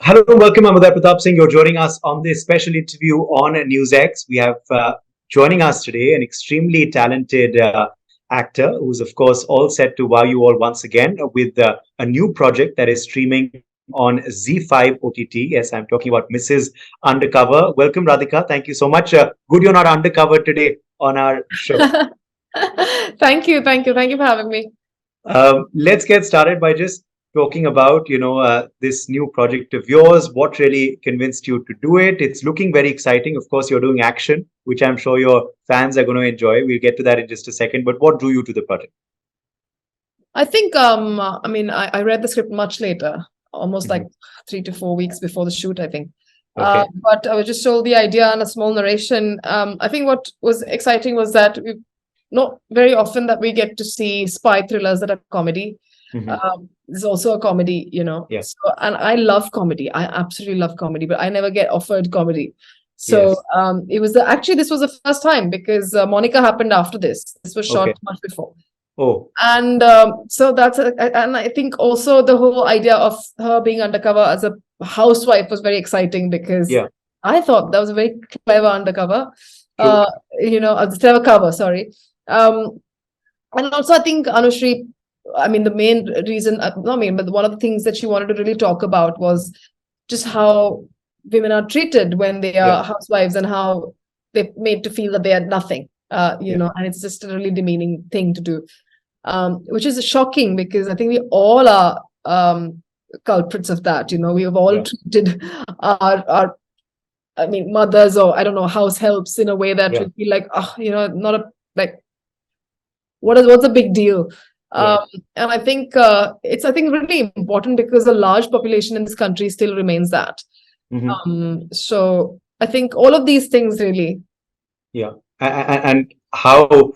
Hello and welcome. I'm Uday Pratap Singh. You're joining us on this special interview on NewsX. We have joining us today an extremely talented actor who's, of course, all set to wow you all once again with a new project that is streaming on Z5 OTT. Yes, I'm talking about Mrs Undercover. Welcome, Radhika. Thank you so much. Good you're not undercover today on our show. Thank you for having me. Let's get started by just talking about this new project of yours. What really convinced you to do it? It's looking very exciting. Of course, you're doing action, which I'm sure your fans are going to enjoy. We'll get to that in just a second. But what drew you to the project? I think I read the script much later, almost like 3 to 4 weeks before the shoot, I think. Okay. But I was just told the idea and a small narration. I think what was exciting was that we not very often that we get to see spy thrillers that are comedy. There's also a comedy, Yeah. So, and I love comedy. I absolutely love comedy, but I never get offered comedy. So Yes. it was actually this was the first time because Monica happened after this. This was shot Okay. much before. Oh, And so and I think also the whole idea of her being undercover as a housewife was very exciting because yeah. I thought that was a very clever undercover, True. a clever cover, sorry. And also I think Anushri, I mean, the main reason, not main, but one of the things that she wanted to really talk about was just how women are treated when they are Yeah. housewives and how they're made to feel that they are nothing, Yeah. and it's just a really demeaning thing to do, which is shocking because I think we all are culprits of that. We have all Yeah. treated our I mean, mothers or I don't know, house helps in a way that Yeah. we feel like, oh, not a like what's a big deal. Right. And I think it's really important because a large population in this country still remains that. Hmm. So I think all of these things really. Yeah. And how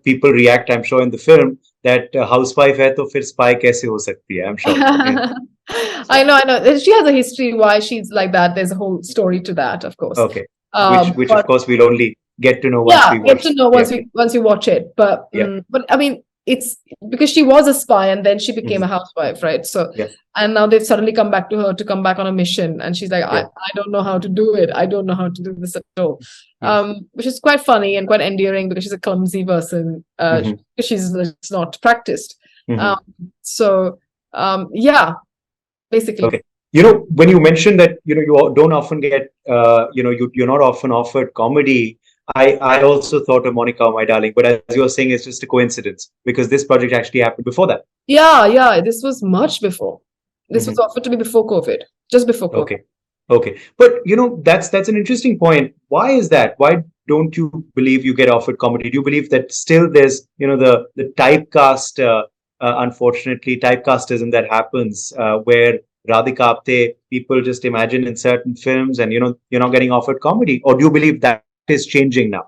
people react, I'm sure in the film that housewife hai to fir spy kaise ho sakti hai, I'm sure. Yeah. So, I know. She has a history why she's like that. There's a whole story to that, of course. okay. Which of But course we'll only get to know once yeah, we get watch. to know Yeah. once you watch it. But Yeah. but I mean, it's because she was a spy and then she became a Hmm. housewife, right? So Yeah. and now they've suddenly come back to her to come back on a mission, and she's like, Yeah. I don't know how to do it. I don't know how to do this at all. Yes. Which is quite funny and quite endearing because she's a clumsy person. Hmm. Because she's just not practiced. Hmm. Um, so yeah, basically. Okay. When you mentioned that, you don't often get, you're not often offered comedy. I also thought of Monica, my darling, but as you're saying, it's just a coincidence because this project actually happened before that. Yeah. This was much before. This was Hmm. offered to me before COVID, just before COVID. Okay. Okay. But that's an interesting point. Why is that? Why don't you believe you get offered comedy? Do you believe that still there's, the typecast, unfortunately, typecastism that happens where Radhika Apte, people just imagine in certain films and, you're not getting offered comedy? Or do you believe that is changing now?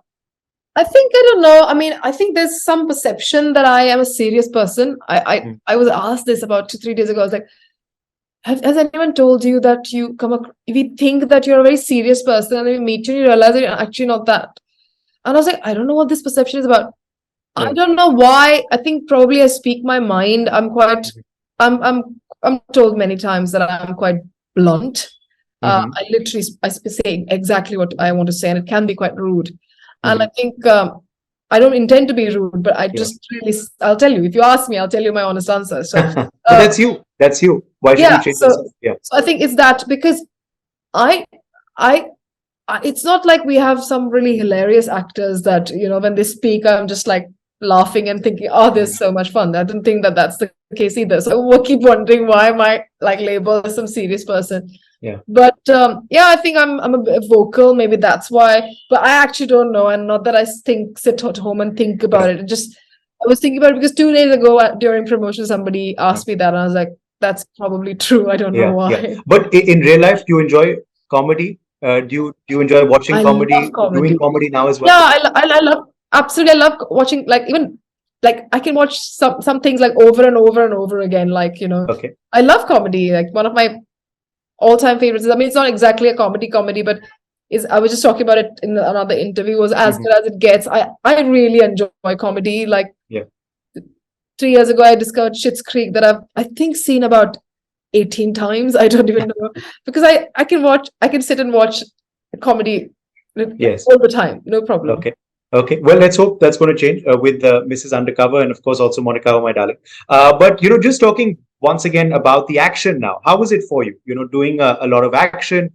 I think I don't know. I mean, I think there's some perception that I am a serious person. Mm. I was asked this about 2 3 days ago. I was like, has anyone told you that we think that you're a very serious person and then we meet you and you realize that you're actually not that? And I was like, I don't know what this perception is about. I Right. don't know why. I think probably I speak my mind. I'm told many times that I'm quite blunt. Hmm. I say exactly what I want to say, and it can be quite rude. And I Hmm. think I don't intend to be rude, but I Yeah. just really, I'll tell you. If you ask me, I'll tell you my honest answer. So, But uh, that's you. That's you. Why should you yeah. change So, yourself? Yeah. so I think it's that because I, I, it's not like we have some really hilarious actors that when they speak, I'm just like laughing and thinking, oh, this is so much fun. I don't think that that's the case either. So we'll keep wondering why am I like labeled as some serious person. Yeah. But yeah, I think I'm a bit vocal. Maybe that's why. But I actually don't know, and not that I sit at home and think about it. I was thinking about it because 2 days ago during promotion, somebody Yeah. asked me that, and I was like, that's probably true. I don't know Yeah, yeah. why. But in real life, do you enjoy comedy? Do you enjoy watching I love comedy, doing comedy. comedy now as well? Yeah, I love absolutely. I love watching like even like I can watch some things like over and over and over again. Like Okay. I love comedy. Like one of my all-time favorites. I mean, it's not exactly a comedy, but is I was just talking about it in another interview. Was as Hmm. good as it gets. I really enjoy comedy. Like Yeah. 3 years ago, I discovered Schitt's Creek that I think seen about 18 times. I don't even know, because I can sit and watch comedy Yes. all the time, no problem. Okay. Okay. Well, let's hope that's going to change with Mrs. Undercover and, of course, also Monica, oh my darling. But, just talking once again about the action now. How was it for you? Doing a lot of action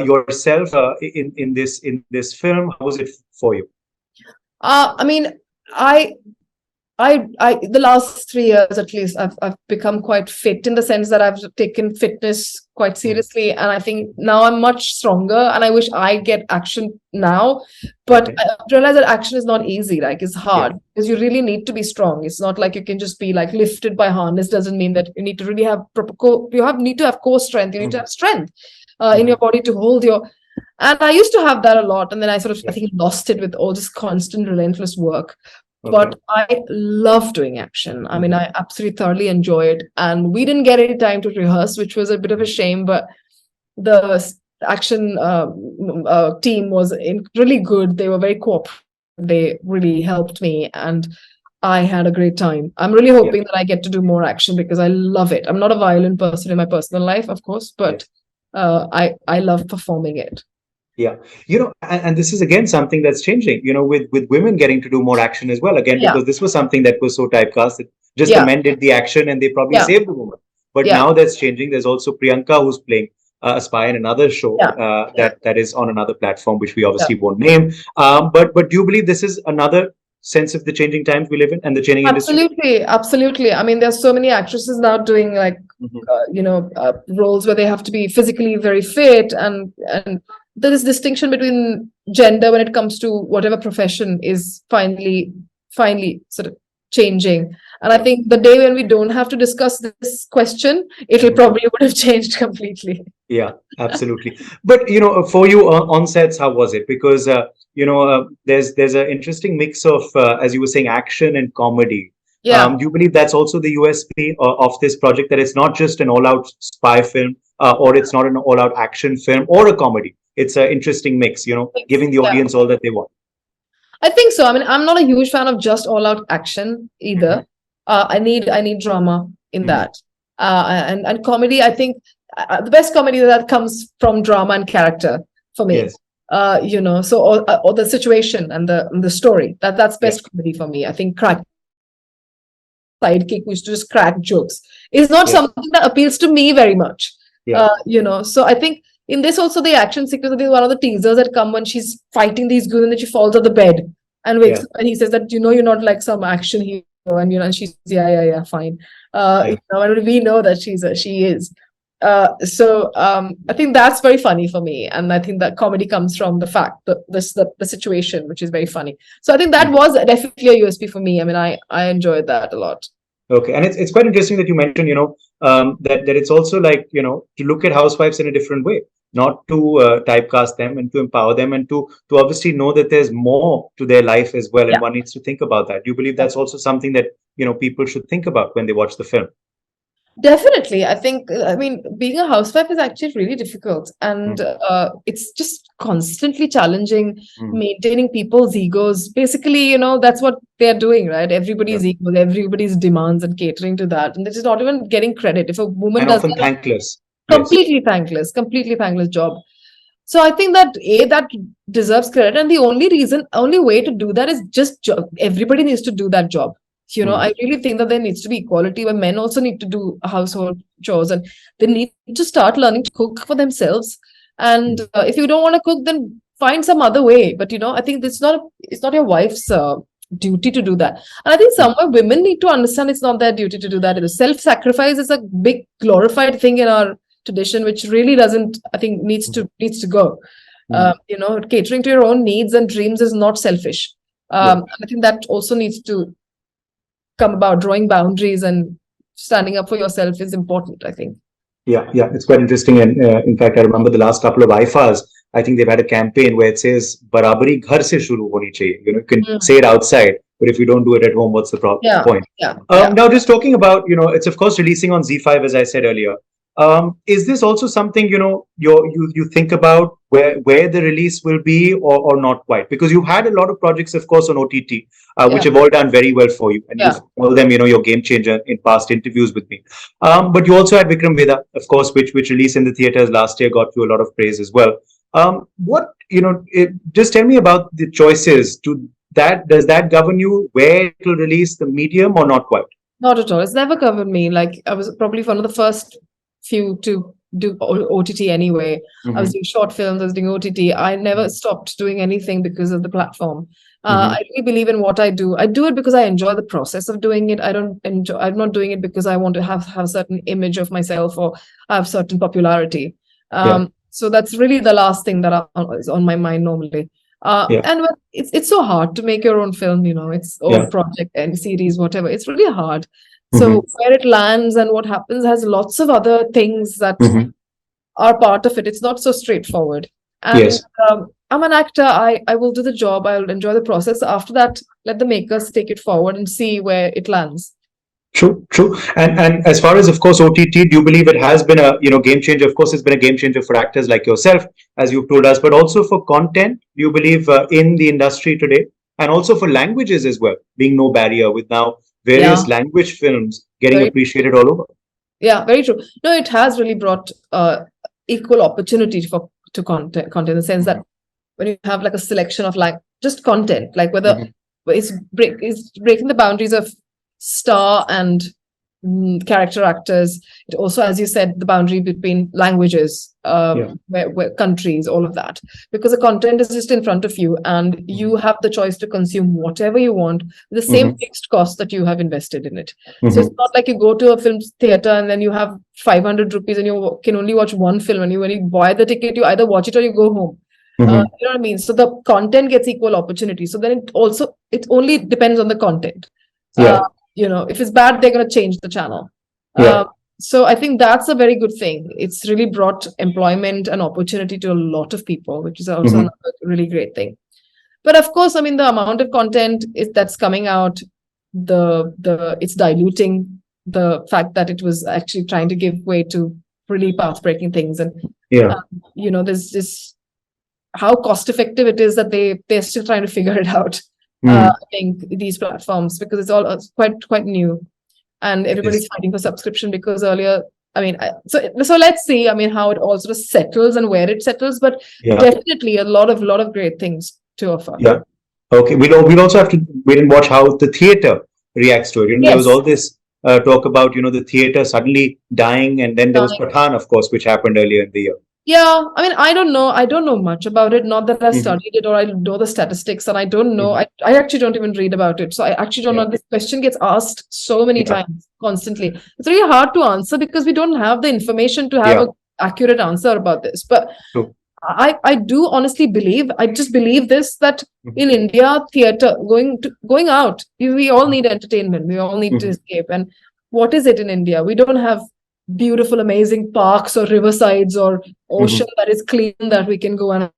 yourself in this film. How was it for you? I mean, I the last 3 years at least, I've become quite fit, in the sense that I've taken fitness quite seriously, and I think now I'm much stronger. And I wish I get action now, but Okay. I realize that action is not easy. Like, it's hard, Yeah. because you really need to be strong. It's not like you can just be like lifted by harness. Doesn't mean that you need to really have proper need to have core strength. You need to Mhm. have strength in your body to hold your. And I used to have that a lot, and then I sort of, I Yeah. think, lost it with all this constant, relentless work. Okay. But I love doing action. I mean, Mhm. I absolutely thoroughly enjoy it. And we didn't get any time to rehearse, which was a bit of a shame. But the action team was really good. They were very cooperative. They really helped me, and I had a great time. I'm really Yeah. hoping that I get to do more action, because I love it. I'm not a violent person in my personal life, of course, but I love performing it. Yeah, and this is again something that's changing, with women getting to do more action as well, again, Yeah, because this was something that was so typecast that just the yeah, men did the action and they probably yeah, saved the woman. But yeah, now that's changing. There's also Priyanka who's playing a spy in another show yeah, yeah, that is on another platform, which we yeah. obviously won't name. But do you believe this is another sense of the changing times we live in and the changing industry? Absolutely, absolutely. I mean, there's so many actresses now doing like Mhm. roles where they have to be physically very fit, and there is distinction between gender when it comes to whatever profession is finally sort of changing. And I Yeah. think the day when we don't have to discuss this question, it'll Mhm. probably would have changed completely. Yeah, absolutely. But for you on sets, how was it? Because there's an interesting mix of, as you were saying, action and comedy. Yeah. Do you believe that's also the USP of this project, that it's not just an all-out spy film, or it's not an all-out action film or a comedy? It's an interesting mix, giving the Yeah. audience all that they want. I think so. I mean, I'm not a huge fan of just all out action either. I need drama in Mhm. that. And comedy, I think the best comedy that comes from drama and character for me. Yes. So or the situation and the story. That's Yeah. best comedy for me. I think crack sidekick who used to just crack jokes is not Yes. something that appeals to me very much. Yeah. So I think in this also the action sequence, I think one of the teasers that come when she's fighting these goons and then she falls on the bed and wakes Yeah. up, and he says that you're not like some action hero, and she says yeah, fine. Yeah. And we know that she is. I think that's very funny for me, and I think that comedy comes from the fact that the situation, which is very funny. So I think that Mhm. was definitely a USP for me. I mean, I enjoyed that a lot. Okay, and it's quite interesting that you mentioned, that it's also like, to look at housewives in a different way, not to typecast them, and to empower them, and to obviously know that there's more to their life as well, and Yeah. one needs to think about that. Do you believe that's also something that people should think about when they watch the film? Definitely. I think, I mean, being a housewife is actually really difficult, and Mm, it's just constantly challenging, mm, maintaining people's egos. Basically, that's what they're doing, right? yeah. Everybody's ego, everybody's demands, and catering to that. And they're just not even getting credit. If a woman And does often that, thankless. Yes. completely thankless job. So I think that that deserves credit, and the only way to do that is just everybody needs to do that job. Mm, I really think that there needs to be equality where men also need to do household chores, and they need to start learning to cook for themselves. And mm, if you don't want to cook, then find some other way. But I think it's not your wife's duty to do that. And I think mm, somewhere women need to understand it's not their duty to do that. The self-sacrifice is a big glorified thing in our tradition, which really doesn't, I think, needs to go. mm. Catering to your own needs and dreams is not selfish. Yeah. I think that also needs to come about. Drawing boundaries and standing up for yourself is important, I think. Yeah, it's quite interesting. And in fact, I remember the last couple of IFAs, I think they've had a campaign where it says, Barabari ghar se shuru honi chahiye. You can Mm. say it outside, but if you don't do it at home, what's the Yeah, point? yeah. Now, just talking about, it's of course releasing on Z5, as I said earlier. Is this also something, you think about where the release will be, or not quite? Because you've had a lot of projects, of course, on OTT, which Yeah, have all done very well for you, and yeah, you've called them, your game changer in past interviews with me. But you also had Vikram Vedha, of course, which released in the theaters last year, got you a lot of praise as well. Just tell me about the choices. Does that govern you where it will release, the medium, or not quite? not at all. It's never covered me. Like I was probably one of the first few to do OTT anyway. I was Hmm. doing short films, I was doing OTT. I never stopped doing anything because of the platform. Hmm. I really believe in what I do. I do it because I enjoy the process of doing it. I don't enjoy. I'm not doing it because I want to have a certain image of myself or have certain popularity. Yeah, So that's really the last thing that is on my mind normally. yeah, It's so hard to make your own film, it's or yeah. project and series, whatever. It's really hard. Hmm. So where it lands and what happens has lots of other things that Hmm. are part of it. It's not so straightforward. And Yes. I'm an actor. I will do the job. I'll enjoy the process. After that, let the makers take it forward and see where it lands. True, true. And as far as, of course, OTT, do you believe it has been a game changer? Of course, it's been a game changer for actors like yourself, as you've told us, but also for content. Do you believe in the industry today, and also for languages as well, being no barrier with now Yeah, various language films getting very appreciated all over? yeah, very true. No, it has really brought equal opportunity for to content in the sense that Hmm. when you have like a selection of like just content, like whether Hmm. it's breaking the boundaries of star and character actors. It also, as you said, the boundary between languages, Yeah. where countries, all of that, because the content is just in front of you, and you Hmm. have the choice to consume whatever you want with the same Hmm. fixed cost that you have invested in it. So it's Hmm. not like you go to a film theater and then you have 500 rupees and you can only watch one film, and when you buy the ticket, you either watch it or you go home. Hmm. You know what I mean? So the content gets equal opportunity. So then it only depends on the content. Uh, Yeah. if it's bad, they're going to change the channel. Yeah. Uh, so I think that's a very good thing. It's really brought employment and opportunity to a lot of people, which is also Hmm. another really great thing. But of course, I mean, the amount of content that's coming out, it's diluting the fact that it was actually trying to give way to really path-breaking things. And Yeah. um, there's this how cost effective it is that they're still trying to figure it out. Mm. I think these platforms, because it's all quite new, and It is. everybody's fighting for subscription because earlier. I mean, so let's see. I mean, how it all sort of settles and where it settles, but Yeah. definitely a lot of great things to offer. Yeah. Okay. We'll also have to wait and watch how the theater reacts to it. There was Yes. all this talk about the theater suddenly dying, and then there was Pathan, of course, which happened earlier in the year. Yeah, I mean, I don't know. I don't know much about it. Not that I Hmm. studied it or I know the statistics, and I don't know. Hmm. I actually don't even read about it. So I actually don't Yeah. know. This question gets asked so many Yeah. times, constantly. It's really hard to answer because we don't have the information to have Yeah. an accurate answer about this. But True. I do honestly believe, I just believe this, that Hmm. in India, theater going out, we all need entertainment. We all need to Hmm. escape. And what is it in India? We don't have beautiful, amazing parks or riversides or Hmm. ocean that is clean that we can go and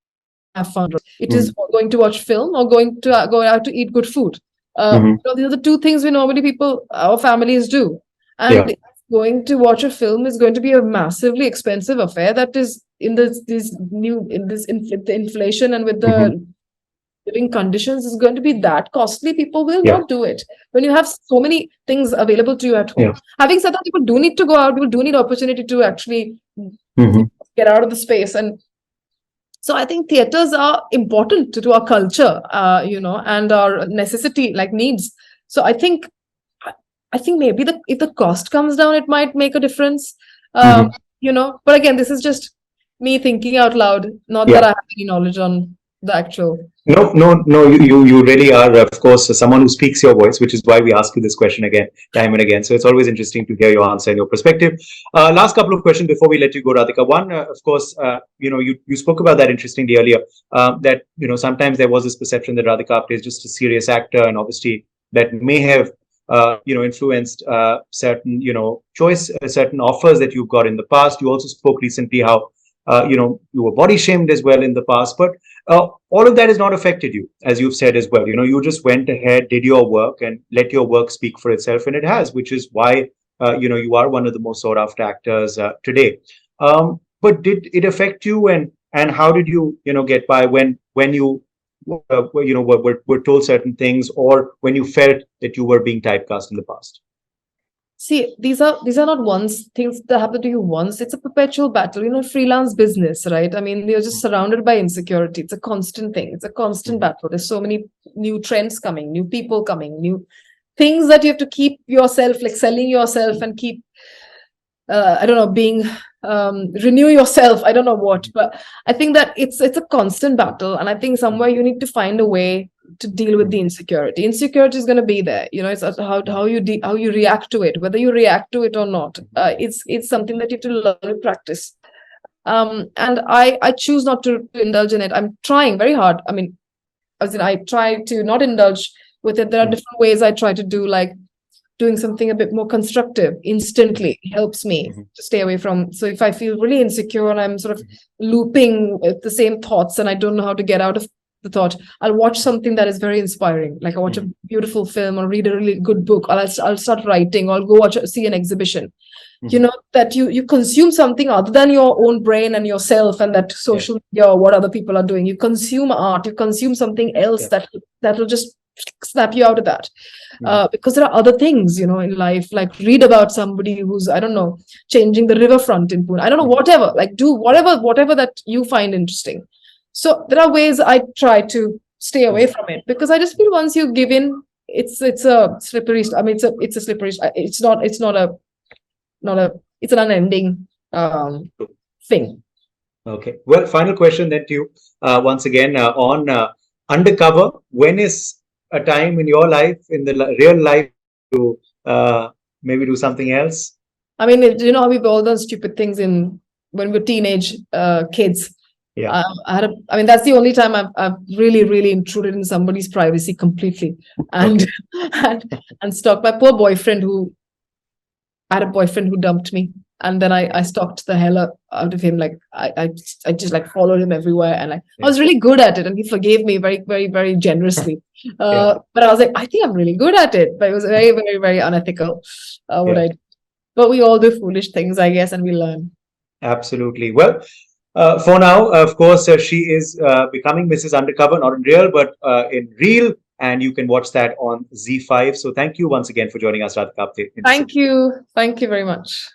have fun. It is Hmm. going to watch film or going to go out to eat good food. Hmm. These are the two things we normally our families do. Yeah. And going to watch a film is going to be a massively expensive affair that is in the inflation and with Hmm. the living conditions is going to be that costly. People will Yeah. not do it when you have so many things available to you at home. Yeah. Having said that, people do need to go out. People do need opportunity to actually Hmm. get out of the space. And so I think theaters are important to our culture, and our necessity, like needs. So I think maybe if the cost comes down, it might make a difference. Hmm. But again, this is just me thinking out loud, not that Yeah. I have any knowledge on the actual. No, no, no. You really are, of course, someone who speaks your voice, which is why we ask you this question again, time and again. So it's always interesting to hear your answer and your perspective. Last couple of questions before we let you go, Radhika. One, of course, you spoke about that interestingly earlier. That sometimes there was this perception that Radhika Apte is just a serious actor, and obviously that may have influenced certain certain offers that you've got in the past. You also spoke recently how you were body shamed as well in the past, but all of that has not affected you, as you've said as well. You just went ahead, did your work, and let your work speak for itself, and it has, which is why you are one of the most sought after actors today. But did it affect you, and how did you get by when you were told certain things, or when you felt that you were being typecast in the past? See, these are not once things that happen to you once. It's a perpetual battle. Freelance business, right? I mean, you're just surrounded by insecurity. It's a constant thing. It's a constant battle. There's so many new trends coming, new people coming, new things that you have to keep yourself, like selling yourself, and keep I don't know, being renew yourself. I don't know what, but I think that it's a constant battle, and I think somewhere you need to find a way to deal with the insecurity. Insecurity is going to be there. It's how you react to it, whether you react to it or not. It's something that you have to learn to practice. And I choose not to indulge in it. I'm trying very hard. I mean, as in, I try to not indulge with it. There are different ways I try to do, like doing something a bit more constructive instantly helps me to stay away from. So if I feel really insecure and I'm sort of looping with the same thoughts and I don't know how to get out of the thought, I'll watch something that is very inspiring. Like I watch a beautiful film or read a really good book, or I'll start writing, or I'll go see an exhibition. That you consume something other than your own brain and yourself and that social media or what other people are doing. You consume art, you consume something else that will just snap you out of that. Because there are other things, in life, like read about somebody who's, I don't know, changing the riverfront in Pune. I don't know, whatever, like do whatever that you find interesting. So there are ways I try to stay away from it, because I just feel once you give in, it's a slippery. I mean, it's a slippery. It's an unending thing. Okay. Well, final question then to you, once again, on Undercover. When is a time in your life, in the real life, to maybe do something else? I mean, how we've all done stupid things when we're teenage kids. Yeah. I mean, that's the only time I've really, really intruded in somebody's privacy completely, and and stalked my poor boyfriend. I had a boyfriend who dumped me, and then I stalked the hell out of him. Like I just like followed him everywhere, and I was really good at it, and he forgave me very, very, very generously. But I was like, I think I'm really good at it, but it was very, very, very unethical what I did. But we all do foolish things, I guess, and we learn. Absolutely. Well, for now, of course, she is becoming Mrs. Undercover, not in real, but in real. And you can watch that on Z5. So thank you once again for joining us, Radhika Apte. Thank you. Thank you very much.